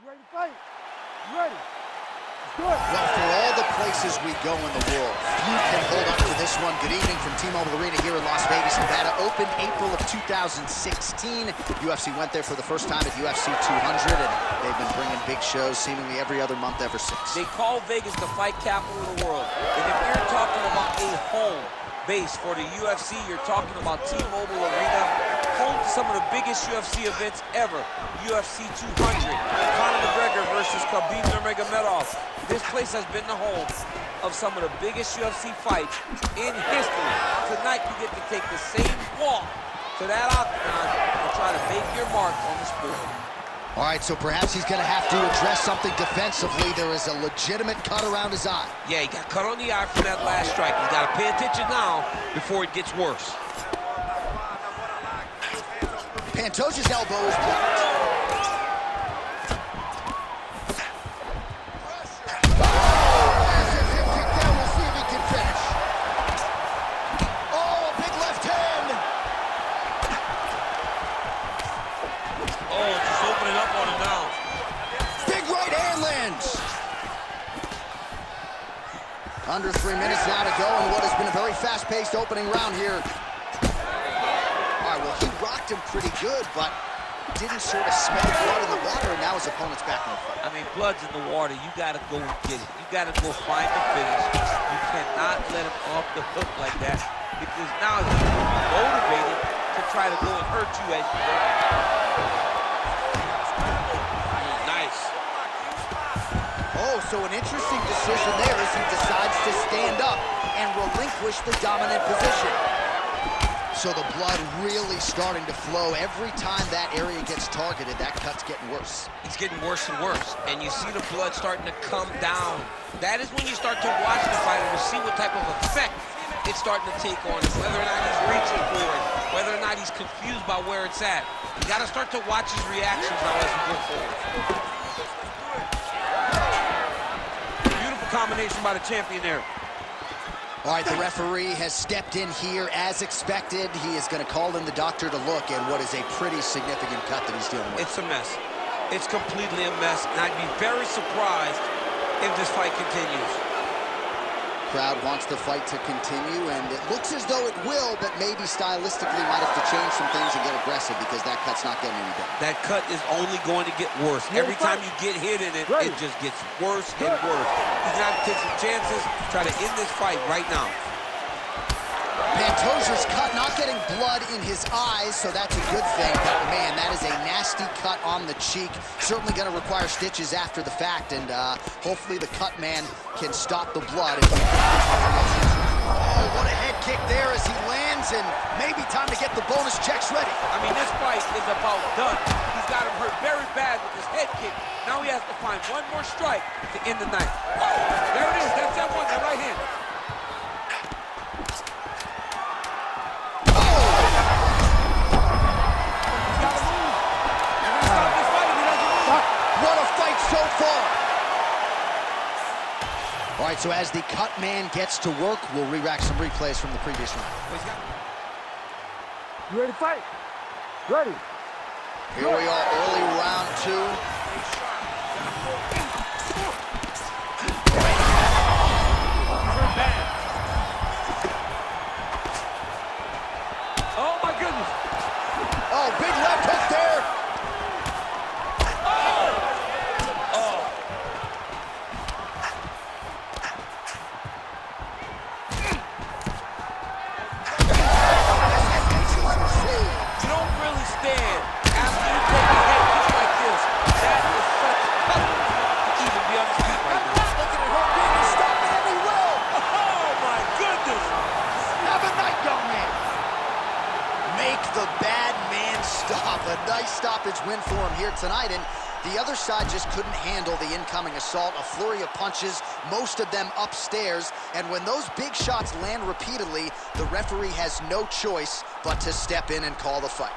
ready to fight? You ready? Well, for all the places we go in the world, few can hold up to this one. Good evening from T-Mobile Arena here in Las Vegas, Nevada. Opened April of 2016. UFC went there for the first time at UFC 200, and they've been bringing big shows seemingly every other month ever since. They call Vegas the fight capital of the world. And if you're talking about a home base for the UFC, you're talking about T-Mobile Arena, home to some of the biggest UFC events ever. UFC 200, Conor McGregor versus Khabib Nurmagomedov. This place has been the home of some of the biggest UFC fights in history. Tonight, you get to take the same walk to that octagon and try to make your mark on the sport. All right, so perhaps he's going to have to address something defensively. There is a legitimate cut around his eye. Yeah, he got cut on the eye from that last strike. He's got to pay attention now before it gets worse. Pantoja's elbow is blocked. Under 3 minutes now to go in what has been a very fast-paced opening round here. All right, well, he rocked him pretty good, but didn't sort of smell blood in the water, and now his opponent's back in the fight. I mean, blood's in the water. You got to go and get it. You got to go find the finish. You cannot let him off the hook like that, because now he's motivated to try to go and hurt you as you go. Oh, so an interesting decision there as he decides to stand up and relinquish the dominant position. So the blood really starting to flow. Every time that area gets targeted, that cut's getting worse. It's getting worse and worse, and you see the blood starting to come down. That is when you start to watch the fighter to see what type of effect it's starting to take on him, whether or not he's reaching for it, whether or not he's confused by where it's at. You got to start to watch his reactions now as we go forward. Combination by the champion there. All right, the referee has stepped in here as expected. He is going to call in the doctor to look at what is a pretty significant cut that he's dealing with. It's a mess. It's completely a mess, and I'd be very surprised if this fight continues. Crowd wants the fight to continue, and it looks as though it will, but maybe stylistically might have to change some things and get aggressive because that cut's not getting any better. That cut is only going to get worse. Every time you get hit in it, it just gets worse and worse. He's going to have to take some chances, try to end this fight right now. Pantoja's cut, not getting blood in his eyes, so that's a good thing. But, man, that is a nasty cut on the cheek. Certainly going to require stitches after the fact, and hopefully the cut man can stop the blood. Oh, what a head kick there as he lands, and maybe time to get the bonus checks ready. I mean, this fight is about done. He's got him hurt very bad with his head kick. Now he has to find one more strike to end the night. Oh, there it is. That's that one, that right hand. All right, so as the cut man gets to work, we'll re-rack some replays from the previous round. You ready to fight? Ready. Here we are, early round 2. Oh, my goodness. Oh, big left hook there. The bad man stop. A nice stoppage win for him here tonight, and the other side just couldn't handle the incoming assault. A flurry of punches, most of them upstairs, and when those big shots land repeatedly, the referee has no choice but to step in and call the fight.